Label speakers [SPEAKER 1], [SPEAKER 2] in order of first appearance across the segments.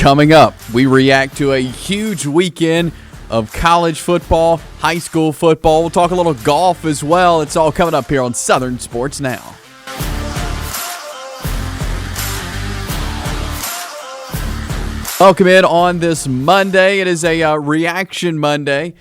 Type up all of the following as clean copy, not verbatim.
[SPEAKER 1] Coming up, we react to a huge weekend of college football, high school football. We'll talk a little golf as well. It's all coming up here on Southern Sports Now. Welcome in on this Monday. It is a Reaction Monday,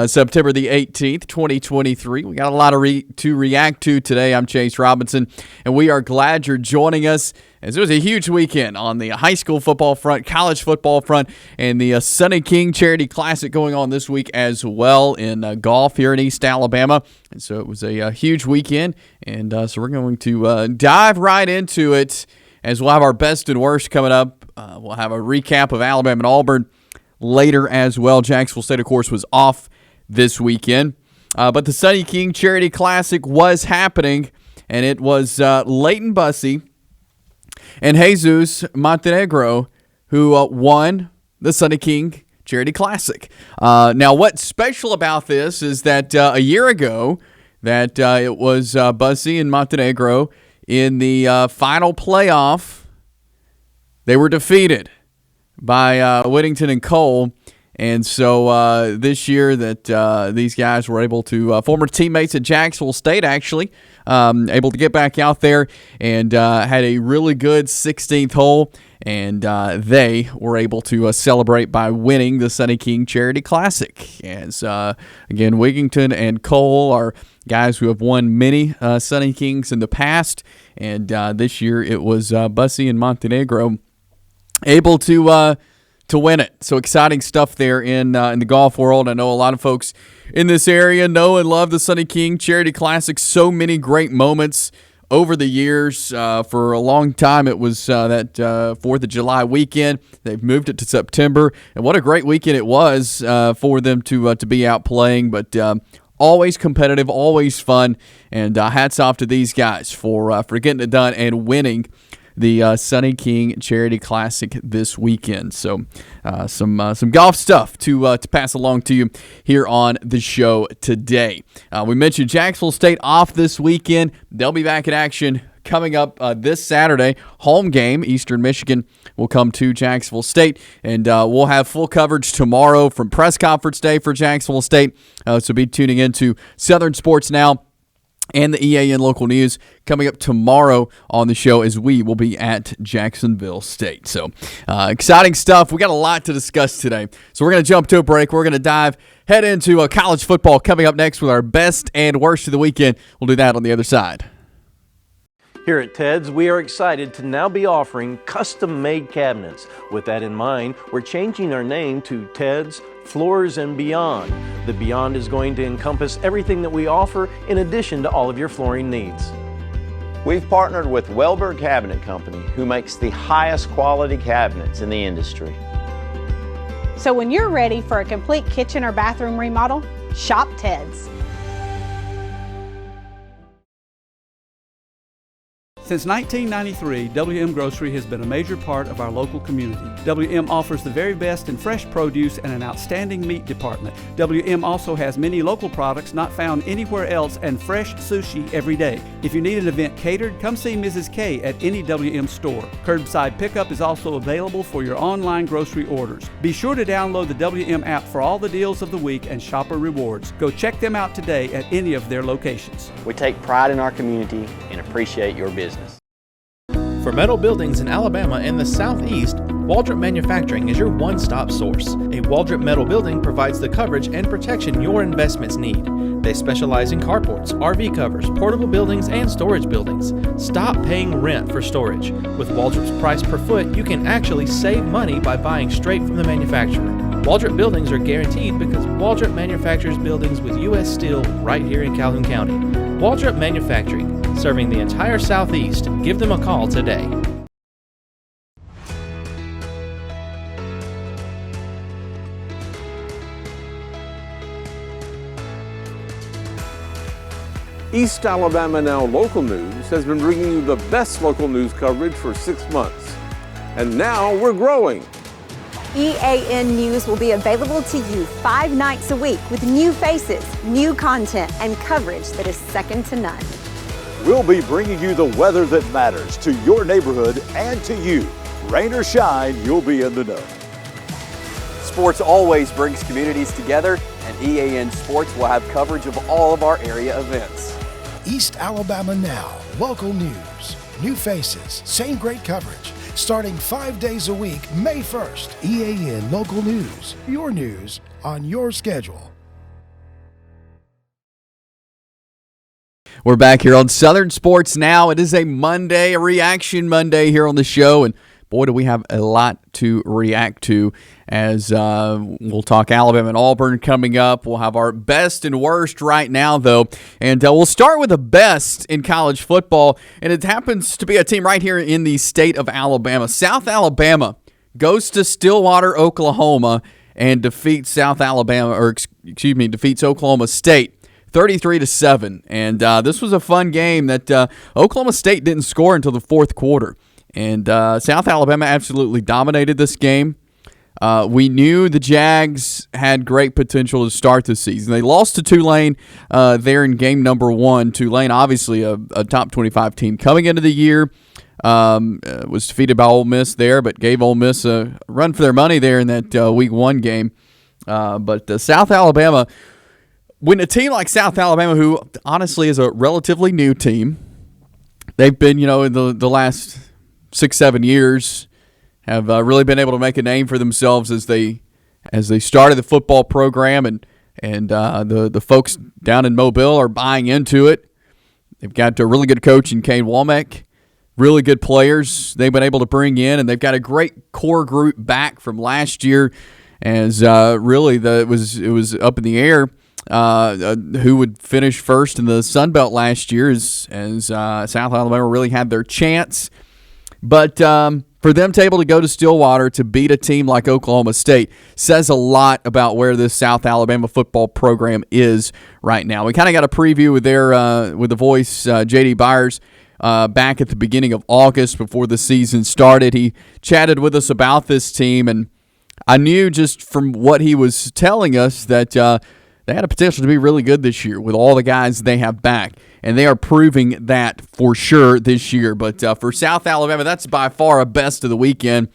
[SPEAKER 1] September the 18th, 2023. We got a lot to react to today. I'm Chase Robinson, and we are glad you're joining us as it was a huge weekend on the high school football front, college football front, and the Sonny King Charity Classic going on this week as well in golf here in East Alabama. And so it was a huge weekend, and so we're going to dive right into it as we'll have our best and worst coming up. We'll have a recap of Alabama and Auburn later as well. Jacksonville State, of course, was off this weekend. But the Sonny King Charity Classic was happening, and it was Leighton Bussey and Jesus Montenegro who won the Sonny King Charity Classic. Now, what's special about this is that a year ago that it was Bussey and Montenegro in the final playoff. They were defeated by Whittington and Cole, and so this year that these guys were able to, former teammates at Jacksonville State actually, able to get back out there and had a really good 16th hole, and they were able to celebrate by winning the Sonny King Charity Classic. As again, Whittington and Cole are guys who have won many Sonny Kings in the past, and this year it was Bussey and Montenegro able to win it. So exciting stuff there in the golf world. I know a lot of folks in this area know and love the Sonny King Charity Classic. So many great moments over the years. For a long time, it was that 4th of July weekend. They've moved it to September, and what a great weekend it was for them to be out playing. But always competitive, always fun, and hats off to these guys for getting it done and winning the Sonny King Charity Classic this weekend. So some golf stuff to pass along to you here on the show today. We mentioned Jacksonville State off this weekend. They'll be back in action coming up this Saturday. Home game, Eastern Michigan will come to Jacksonville State, and we'll have full coverage tomorrow from press conference day for Jacksonville State. So be tuning into Southern Sports Now and the EAN Local News coming up tomorrow on the show as we will be at Jacksonville State. So exciting stuff. We got a lot to discuss today. So we're going to jump to a break. We're going to head into college football coming up next with our best and worst of the weekend. We'll do that on the other side.
[SPEAKER 2] Here at Ted's, we are excited to now be offering custom-made cabinets. With that in mind, we're changing our name to Ted's Floors and Beyond. The Beyond is going to encompass everything that we offer in addition to all of your flooring needs.
[SPEAKER 3] We've partnered with Welber Cabinet Company, who makes the highest quality cabinets in the industry.
[SPEAKER 4] So when you're ready for a complete kitchen or bathroom remodel, shop Ted's.
[SPEAKER 5] Since 1993, WM Grocery has been a major part of our local community. WM offers the very best in fresh produce and an outstanding meat department. WM also has many local products not found anywhere else and fresh sushi every day. If you need an event catered, come see Mrs. K at any WM store. Curbside pickup is also available for your online grocery orders. Be sure to download the WM app for all the deals of the week and shopper rewards. Go check them out today at any of their locations.
[SPEAKER 3] We take pride in our community and appreciate your business.
[SPEAKER 6] For metal buildings in Alabama and the Southeast, Waldrop Manufacturing is your one-stop source. A Waldrop metal building provides the coverage and protection your investments need. They specialize in carports, RV covers, portable buildings, and storage buildings. Stop paying rent for storage. With Waldrop's price per foot, you can actually save money by buying straight from the manufacturer. Waldrop buildings are guaranteed because Waldrop manufactures buildings with U.S. Steel right here in Calhoun County. Waldrop Manufacturing, serving the entire Southeast. Give them a call today.
[SPEAKER 7] East Alabama Now Local News has been bringing you the best local news coverage for 6 months. And now we're growing.
[SPEAKER 8] EAN News will be available to you 5 nights a week with new faces, new content, and coverage that is second to none.
[SPEAKER 9] We'll be bringing you the weather that matters to your neighborhood and to you Rain or shine, you'll be in the know.
[SPEAKER 10] Sports always brings communities together, and EAN Sports will have coverage of all of our area events.
[SPEAKER 11] East Alabama Now, local news. New faces, same great coverage. Starting 5 days a week, May 1st. EAN Local News, your news on your schedule.
[SPEAKER 1] We're back here on Southern Sports Now. It is a Monday, a reaction Monday here on the show, and boy, do we have a lot to react to as we'll talk Alabama and Auburn coming up. We'll have our best and worst right now, though, and we'll start with the best in college football, and it happens to be a team right here in the state of Alabama. South Alabama goes to Stillwater, Oklahoma, and defeats defeats Oklahoma State 33-7, and this was a fun game that Oklahoma State didn't score until the fourth quarter. And South Alabama absolutely dominated this game. We knew the Jags had great potential to start the season. They lost to Tulane there in game number 1. Tulane, obviously a top 25 team coming into the year, was defeated by Ole Miss there, but gave Ole Miss a run for their money there in that Week 1 game. But South Alabama, when a team like South Alabama, who honestly is a relatively new team, they've been, in the last 6-7 years, have really been able to make a name for themselves as they started the football program, and the folks down in Mobile are buying into it. They've got a really good coach in Kane Womack, really good players they've been able to bring in, and they've got a great core group back from last year. As really it was up in the air who would finish first in the Sun Belt last year, as South Alabama really had their chance. But for them to be able to go to Stillwater to beat a team like Oklahoma State says a lot about where this South Alabama football program is right now. We kind of got a preview with the voice, J.D. Byers, back at the beginning of August before the season started. He chatted with us about this team, and I knew just from what he was telling us that they had a potential to be really good this year with all the guys they have back, and they are proving that for sure this year. But for South Alabama, that's by far a best of the weekend,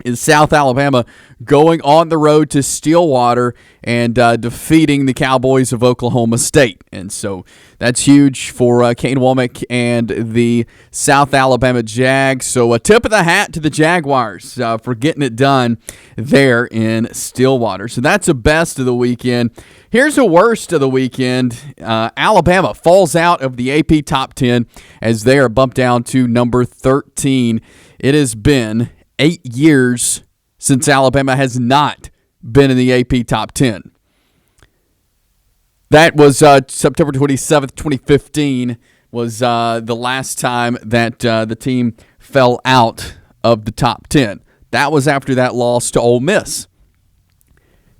[SPEAKER 1] is South Alabama going on the road to Stillwater and defeating the Cowboys of Oklahoma State. And so that's huge for Kane Womack and the South Alabama Jags. So a tip of the hat to the Jaguars for getting it done there in Stillwater. So that's a best of the weekend. Here's a worst of the weekend. Alabama falls out of the AP Top 10 as they are bumped down to number 13. It has been 8 years since Alabama has not been in the AP Top 10. That was September 27th, 2015 was the last time that the team fell out of the top 10. That was after that loss to Ole Miss.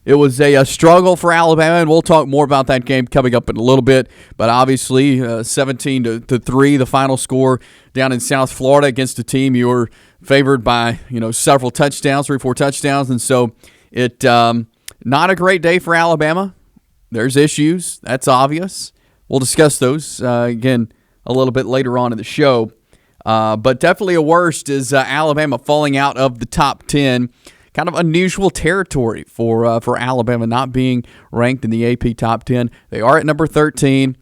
[SPEAKER 1] It was a struggle for Alabama, and we'll talk more about that game coming up in a little bit. But obviously, 17-3, the final score down in South Florida against a team you were favored by, several touchdowns, 3-4 touchdowns, and so it not a great day for Alabama. There's issues, that's obvious. We'll discuss those again a little bit later on in the show. But definitely a worst is Alabama falling out of the top 10. Kind of unusual territory for Alabama not being ranked in the AP Top 10. They are at number 13.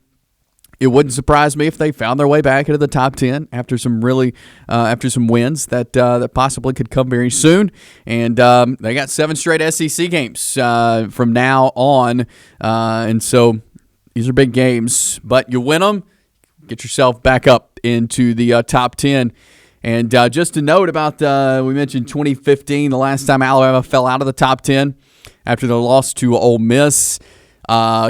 [SPEAKER 1] It wouldn't surprise me if they found their way back into the top 10 after some wins that possibly could come very soon. And they got 7 straight SEC games from now on, and so these are big games. But you win them, get yourself back up into the top 10. And just a note about, we mentioned 2015, the last time Alabama fell out of the top 10 after the loss to Ole Miss.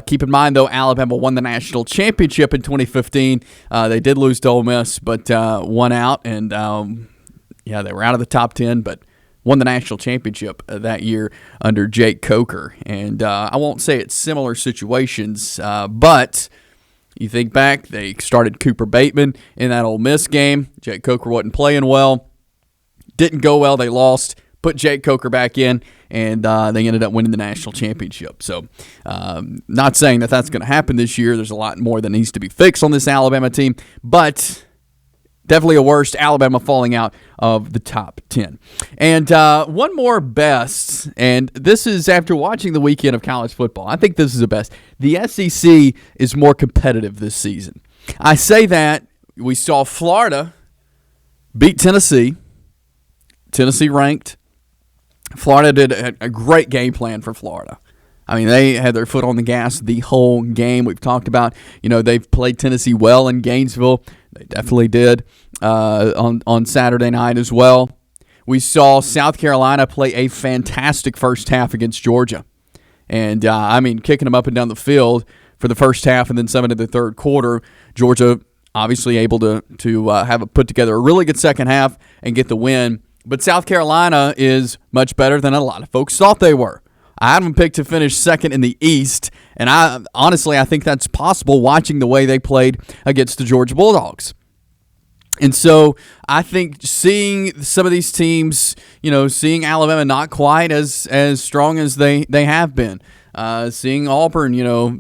[SPEAKER 1] Keep in mind, though, Alabama won the national championship in 2015. They did lose to Ole Miss, but won out. And, they were out of the top 10, but won the national championship that year under Jake Coker. And I won't say it's similar situations, but you think back, they started Cooper Bateman in that Ole Miss game. Jake Coker wasn't playing well. Didn't go well. They lost. Put Jake Coker back in, and they ended up winning the national championship. So not saying that that's going to happen this year. There's a lot more that needs to be fixed on this Alabama team. But Definitely a worst. Alabama falling out of the top 10. And one more best, and this is after watching the weekend of college football. I think this is the best. The SEC is more competitive this season. I say that we saw Florida beat Tennessee. Tennessee ranked. Florida did a great game plan for Florida. I mean, they had their foot on the gas the whole game. We've talked about, they've played Tennessee well in Gainesville. They definitely did on Saturday night as well. We saw South Carolina play a fantastic first half against Georgia. And, kicking them up and down the field for the first half and then some into the third quarter. Georgia obviously able to put together a really good second half and get the win. But South Carolina is much better than a lot of folks thought they were. I had them picked to finish second in the East, and I think that's possible watching the way they played against the Georgia Bulldogs. And so I think seeing some of these teams, seeing Alabama not quite as strong as they have been, seeing Auburn,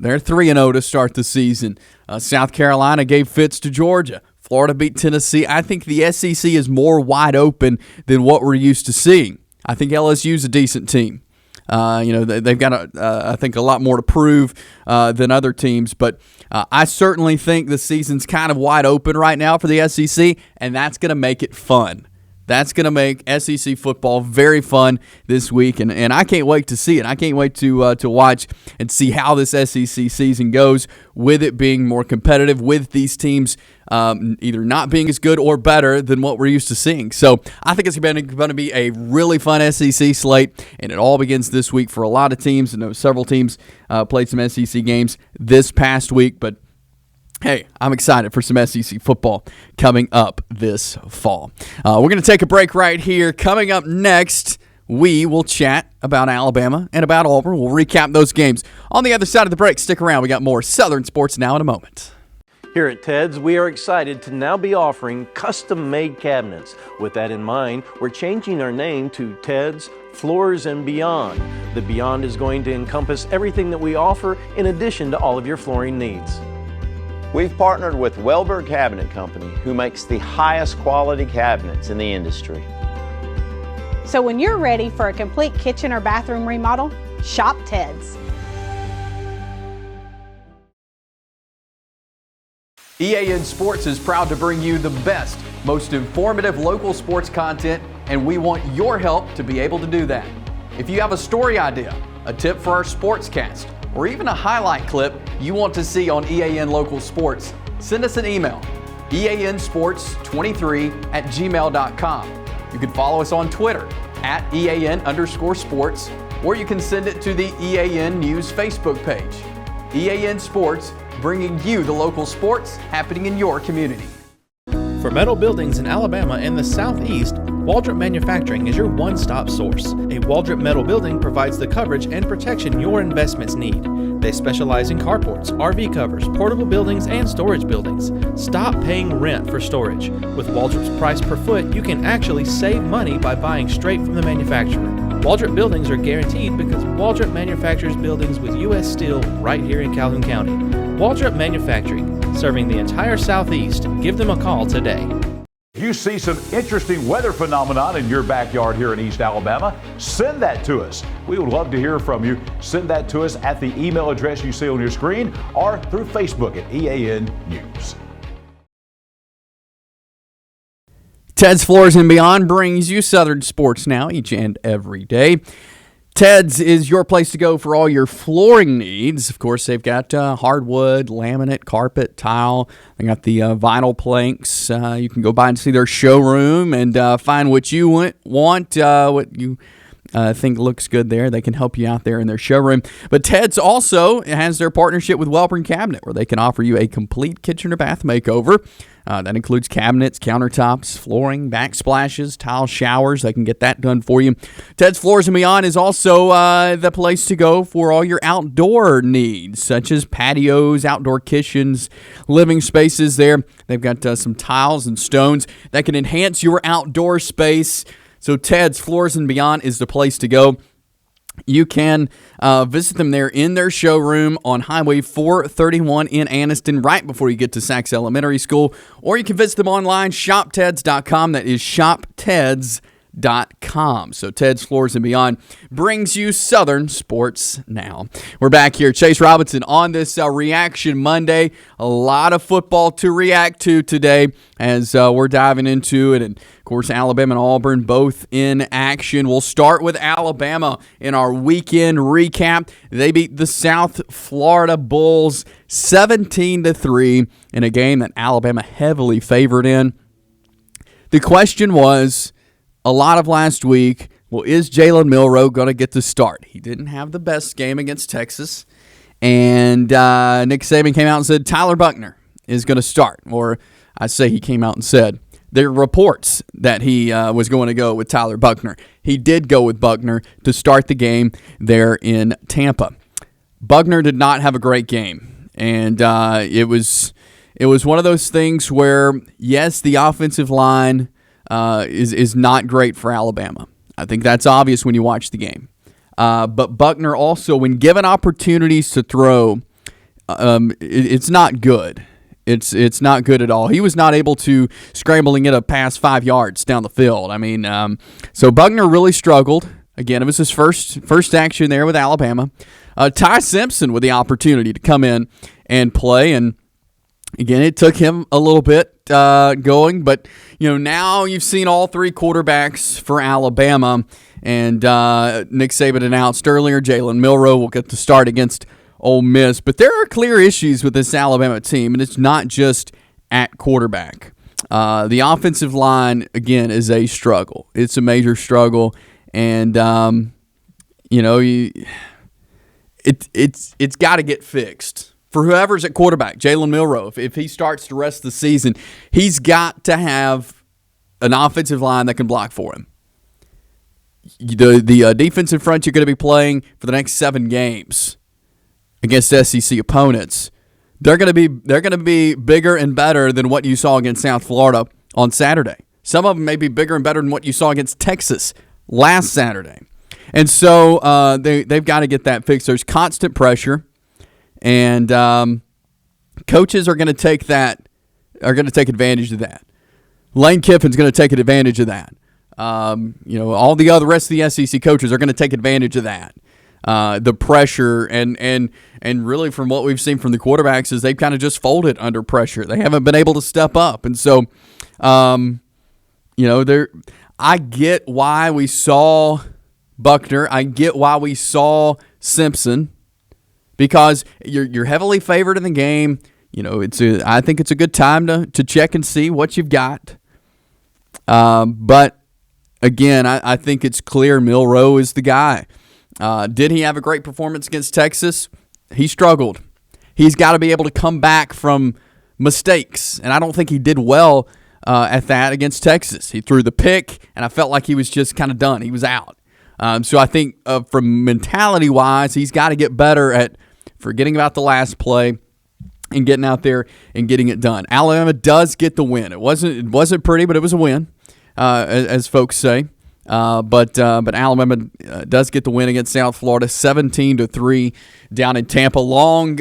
[SPEAKER 1] they're 3-0 to start the season. South Carolina gave fits to Georgia. Florida beat Tennessee. I think the SEC is more wide open than what we're used to seeing. I think LSU's a decent team. They've got, I think, a lot more to prove than other teams. But I certainly think the season's kind of wide open right now for the SEC, and that's going to make it fun. That's going to make SEC football very fun this week, and I can't wait to see it. I can't wait to watch and see how this SEC season goes with it being more competitive, with these teams either not being as good or better than what we're used to seeing. So I think it's going to be a really fun SEC slate, and it all begins this week for a lot of teams. I know several teams played some SEC games this past week, but hey, I'm excited for some SEC football coming up this fall. We're going to take a break right here. Coming up next, we will chat about Alabama and about Auburn. We'll recap those games. On the other side of the break, stick around. We got more Southern Sports Now in a moment.
[SPEAKER 2] Here at Ted's, we are excited to now be offering custom-made cabinets. With that in mind, we're changing our name to Ted's Floors and Beyond. The Beyond is going to encompass everything that we offer in addition to all of your flooring needs.
[SPEAKER 3] We've partnered with Welber Cabinet Company, who makes the highest quality cabinets in the industry.
[SPEAKER 4] So when you're ready for a complete kitchen or bathroom remodel, shop Ted's.
[SPEAKER 1] EAN Sports is proud to bring you the best, most informative local sports content, and we want your help to be able to do that. If you have a story idea, a tip for our sportscast, or even a highlight clip you want to see on EAN Local Sports, send us an email, eansports23@gmail.com. You can follow us on Twitter @EAN_sports, or you can send it to the EAN News Facebook page. EAN Sports, bringing you the local sports happening in your community.
[SPEAKER 6] For metal buildings in Alabama and the Southeast, Waldrop Manufacturing is your one-stop source. A Waldrop metal building provides the coverage and protection your investments need. They specialize in carports, RV covers, portable buildings, and storage buildings. Stop paying rent for storage. With Waldrop's price per foot, you can actually save money by buying straight from the manufacturer. Waldrop buildings are guaranteed because Waldrop manufactures buildings with U.S. Steel right here in Calhoun County. Waldrop Manufacturing, serving the entire Southeast. Give them a call today.
[SPEAKER 9] If you see some interesting weather phenomenon in your backyard here in East Alabama, send that to us. We would love to hear from you. Send that to us at the email address you see on your screen or through Facebook at EAN News.
[SPEAKER 1] Ted's Floors and Beyond brings you Southern Sports Now each and every day. Ted's is your place to go for all your flooring needs. Of course, they've got hardwood, laminate, carpet, tile. They got the vinyl planks. You can go by and see their showroom and find what you want, what you think looks good there. They can help you out there in their showroom. But Ted's also has their partnership with Welber Cabinet, where they can offer you a complete kitchen or bath makeover. That includes cabinets, countertops, flooring, backsplashes, tile showers. They can get that done for you. Ted's Floors and Beyond is also the place to go for all your outdoor needs, such as patios, outdoor kitchens, living spaces there. They've got some tiles and stones that can enhance your outdoor space. So Ted's Floors and Beyond is the place to go. you can visit them there in their showroom on Highway 431 in Anniston, right before you get to Sachs Elementary School. Or you can visit them online, shopteds.com. That is shopteds.com. So Ted's Floors and Beyond brings you Southern sports now. We're back here, Chase Robinson, on this Reaction Monday. A lot of football to react to today as we're diving into it. And of course, Alabama and Auburn both in action. We'll start with Alabama in our weekend recap. They beat the South Florida Bulls 17-3 in a game that Alabama heavily favored in. The question was, a lot of last week, well, is Jalen Milroe going to get the start? He didn't have the best game against Texas. And Nick Saban came out and said Tyler Buchner is going to start. Or I say he came out and said there are reports that he was going to go with Tyler Buchner. He did go with Buchner to start the game there in Tampa. Buchner did not have a great game. And it was one of those things where, yes, the offensive line is not great for Alabama. I think that's obvious when you watch the game. But Buchner also, when given opportunities to throw, it's not good. It's not good at all. He was not able to scramble and get a pass 5 yards down the field. I mean, so Buchner really struggled. Again, it was his first action there with Alabama. Ty Simpson with the opportunity to come in and play, and again, it took him a little bit going, but now you've seen all three quarterbacks for Alabama, and Nick Saban announced earlier Jalen Milroe will get the start against Ole Miss. But there are clear issues with this Alabama team, and it's not just at quarterback. The offensive line, again, is a struggle. It's a major struggle, and it's got to get fixed. For whoever's at quarterback, Jalen Milroe, if he starts the rest of the season, he's got to have an offensive line that can block for him. The defensive front you're going to be playing for the next 7 games against SEC opponents, they're going to be bigger and better than what you saw against South Florida on Saturday. Some of them may be bigger and better than what you saw against Texas last Saturday. And so they've got to get that fixed. There's constant pressure. And coaches are going to take advantage of that. Lane Kiffin's going to take advantage of that. All the other rest of the SEC coaches are going to take advantage of that. The pressure and really from what we've seen from the quarterbacks is they've kind of just folded under pressure. They haven't been able to step up, and so I get why we saw Buchner. I get why we saw Simpson. Because you're heavily favored in the game, I think it's a good time to check and see what you've got. But again, I think it's clear Milroe is the guy. Did he have a great performance against Texas? He struggled. He's got to be able to come back from mistakes, and I don't think he did well at that against Texas. He threw the pick, and I felt like he was just kind of done. He was out. So I think from mentality-wise, he's got to get better at forgetting about the last play and getting out there and getting it done. Alabama does get the win. It wasn't pretty, but it was a win, as folks say. But Alabama does get the win against South Florida, 17-3 down in Tampa. Long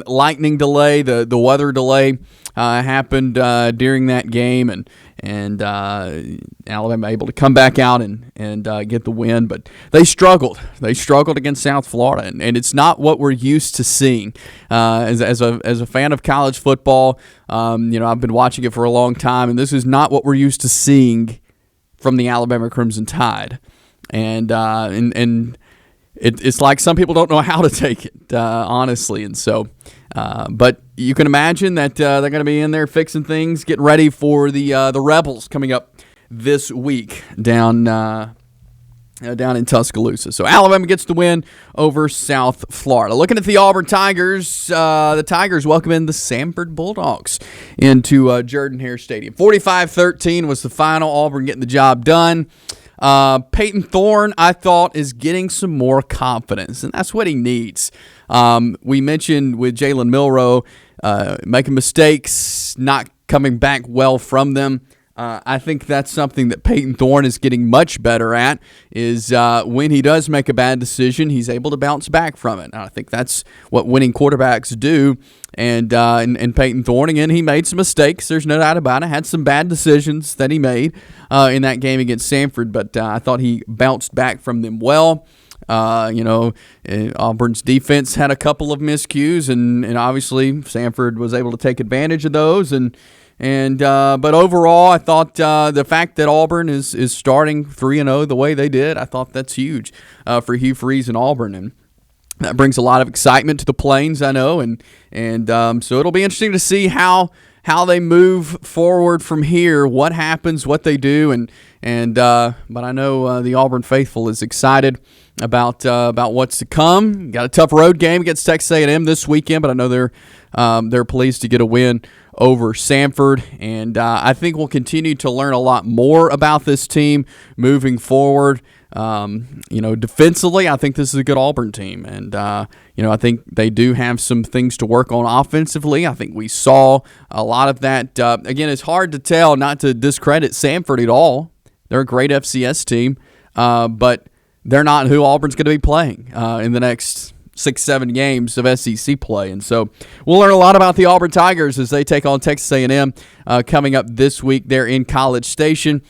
[SPEAKER 1] lightning delay. The weather delay happened during that game, and Alabama able to come back out and get the win. But they struggled. They struggled against South Florida, and it's not what we're used to seeing. As a fan of college football, I've been watching it for a long time, and this is not what we're used to seeing from the Alabama Crimson Tide. And it's like some people don't know how to take it, honestly. And so, but you can imagine that they're going to be in there fixing things, getting ready for the Rebels coming up this week down in Tuscaloosa. So Alabama gets the win over South Florida. Looking at the Auburn Tigers, the Tigers welcome in the Samford Bulldogs into Jordan-Hare Stadium. 45-13 was the final. Auburn getting the job done. Peyton Thorne, I thought, is getting some more confidence, and that's what he needs. We mentioned with Jalen Milroe making mistakes, not coming back well from them. I think that's something that Peyton Thorne is getting much better at, is when he does make a bad decision, he's able to bounce back from it. And I think that's what winning quarterbacks do. And Peyton Thorne, again, he made some mistakes. There's no doubt about it. Had some bad decisions that he made in that game against Samford, but I thought he bounced back from them well. Auburn's defense had a couple of miscues, and obviously Samford was able to take advantage of those. But overall, I thought the fact that Auburn is starting 3-0 the way they did, I thought that's huge for Hugh Freeze and Auburn, and that brings a lot of excitement to the Plains, I know, and so it'll be interesting to see how they move forward from here, what happens, what they do, but I know the Auburn faithful is excited about what's to come. Got a tough road game against Texas A&M this weekend, but I know they're pleased to get a win over Samford, and I think we'll continue to learn a lot more about this team moving forward. Defensively, I think this is a good Auburn team, and I think they do have some things to work on offensively. I think we saw a lot of that. Again, it's hard to tell, not to discredit Samford at all. They're a great FCS team, but they're not who Auburn's going to be playing in the next 6-7 games of SEC play. And so we'll learn a lot about the Auburn Tigers as they take on Texas A&M coming up this week there in College Station.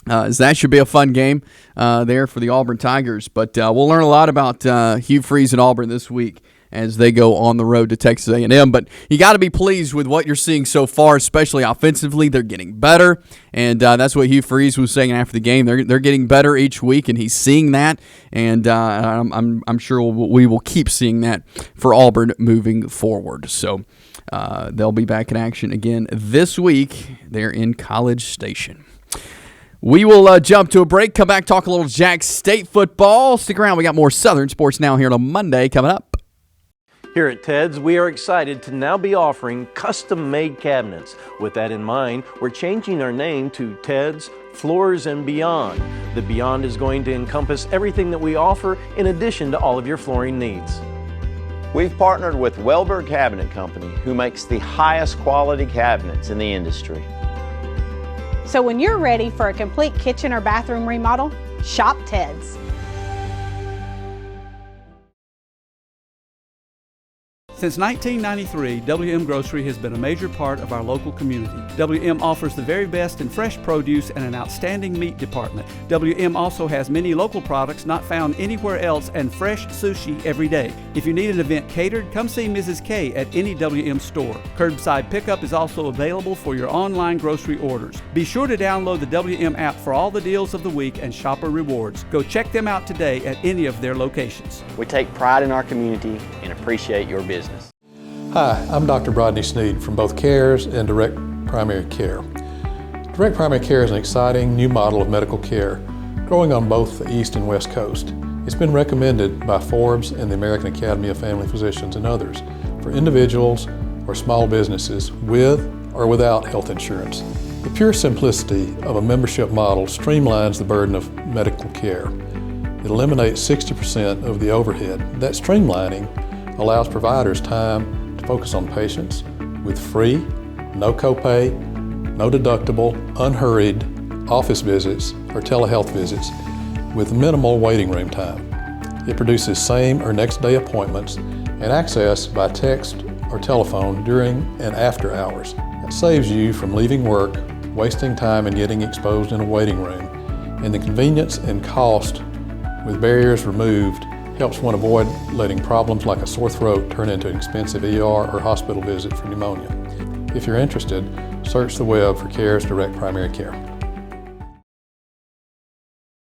[SPEAKER 1] As that should be a fun game there for the Auburn Tigers. But we'll learn a lot about Hugh Freeze and Auburn this week as they go on the road to Texas A&M. But you got to be pleased with what you're seeing so far, especially offensively. They're getting better, and that's what Hugh Freeze was saying after the game. They're getting better each week, and he's seeing that, and I'm sure we will keep seeing that for Auburn moving forward. So they'll be back in action again this week there in College Station. We will jump to a break, come back, talk a little Jax State football. Stick around. We got more Southern Sports Now here on Monday coming up.
[SPEAKER 2] Here at Ted's, we are excited to now be offering custom-made cabinets. With that in mind, we're changing our name to Ted's Floors and Beyond. The Beyond is going to encompass everything that we offer in addition to all of your flooring needs.
[SPEAKER 3] We've partnered with Welber Cabinet Company, who makes the highest quality cabinets in the industry.
[SPEAKER 4] So when you're ready for a complete kitchen or bathroom remodel, shop Ted's.
[SPEAKER 5] Since 1993, WM Grocery has been a major part of our local community. WM offers the very best in fresh produce and an outstanding meat department. WM also has many local products not found anywhere else and fresh sushi every day. If you need an event catered, come see Mrs. K at any WM store. Curbside pickup is also available for your online grocery orders. Be sure to download the WM app for all the deals of the week and shopper rewards. Go check them out today at any of their locations.
[SPEAKER 10] We take pride in our community and appreciate your business.
[SPEAKER 12] Hi, I'm Dr. Brodney Sneed from both CARES and Direct Primary Care. Direct Primary Care is an exciting new model of medical care growing on both the East and West Coast. It's been recommended by Forbes and the American Academy of Family Physicians and others for individuals or small businesses with or without health insurance. The pure simplicity of a membership model streamlines the burden of medical care. It eliminates 60% of the overhead. That streamlining allows providers time to focus on patients with free, no copay, no deductible, unhurried office visits or telehealth visits with minimal waiting room time. It produces same or next day appointments and access by text or telephone during and after hours. It saves you from leaving work, wasting time and getting exposed in a waiting room. And the convenience and cost with barriers removed helps one avoid letting problems like a sore throat turn into an expensive ER or hospital visit for pneumonia. If you're interested, search the web for CARES Direct Primary Care.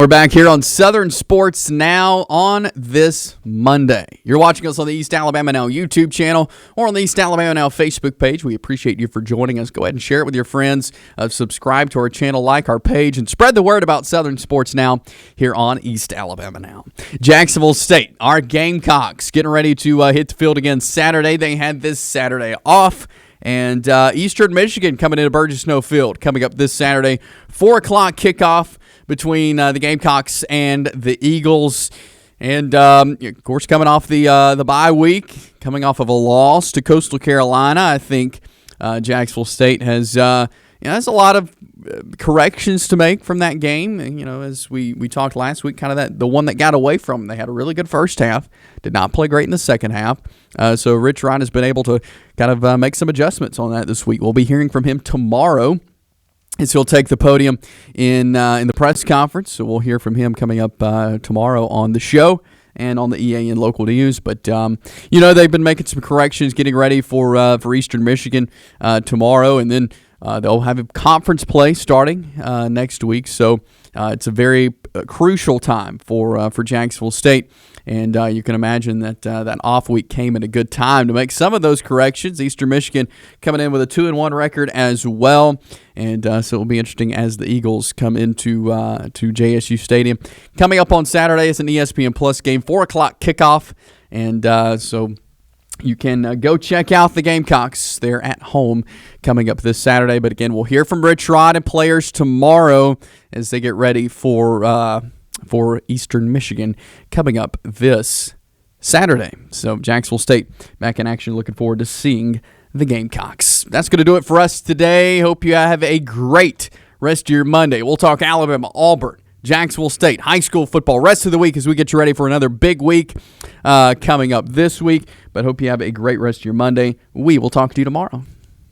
[SPEAKER 1] We're back here on Southern Sports Now on this Monday. You're watching us on the East Alabama Now YouTube channel or on the East Alabama Now Facebook page. We appreciate you for joining us. Go ahead and share it with your friends. Subscribe to our channel, like our page, and spread the word about Southern Sports Now here on East Alabama Now. Jacksonville State, our Gamecocks, getting ready to hit the field again Saturday. They had this Saturday off. And Eastern Michigan coming into Burgess Snow Field coming up this Saturday. 4 o'clock kickoff between the Gamecocks and the Eagles. And, of course, coming off the bye week, coming off of a loss to Coastal Carolina, I think Jacksonville State has a lot of corrections to make from that game. And, as we talked last week, kind of the one that got away from them. They had a really good first half, did not play great in the second half. So Rich Rod has been able to kind of make some adjustments on that this week. We'll be hearing from him tomorrow as he'll take the podium in the press conference. So we'll hear from him coming up tomorrow on the show and on the EAN Local News. But, they've been making some corrections, getting ready for Eastern Michigan tomorrow, and then they'll have a conference play starting next week. So it's a very crucial time for Jacksonville State. And you can imagine that that off week came at a good time to make some of those corrections. Eastern Michigan coming in with a 2-1 record as well. And so it'll be interesting as the Eagles come into to JSU Stadium. Coming up on Saturday is an ESPN Plus game, 4 o'clock kickoff. And so you can go check out the Gamecocks. They're at home coming up this Saturday. But again, we'll hear from Rich Rod and players tomorrow as they get ready for Eastern Michigan coming up this Saturday. So Jacksonville State back in action. Looking forward to seeing the Gamecocks. That's going to do it for us today. Hope you have a great rest of your Monday. We'll talk Alabama, Auburn, Jacksonville State, high school football rest of the week as we get you ready for another big week coming up this week. But hope you have a great rest of your Monday. We will talk to you tomorrow.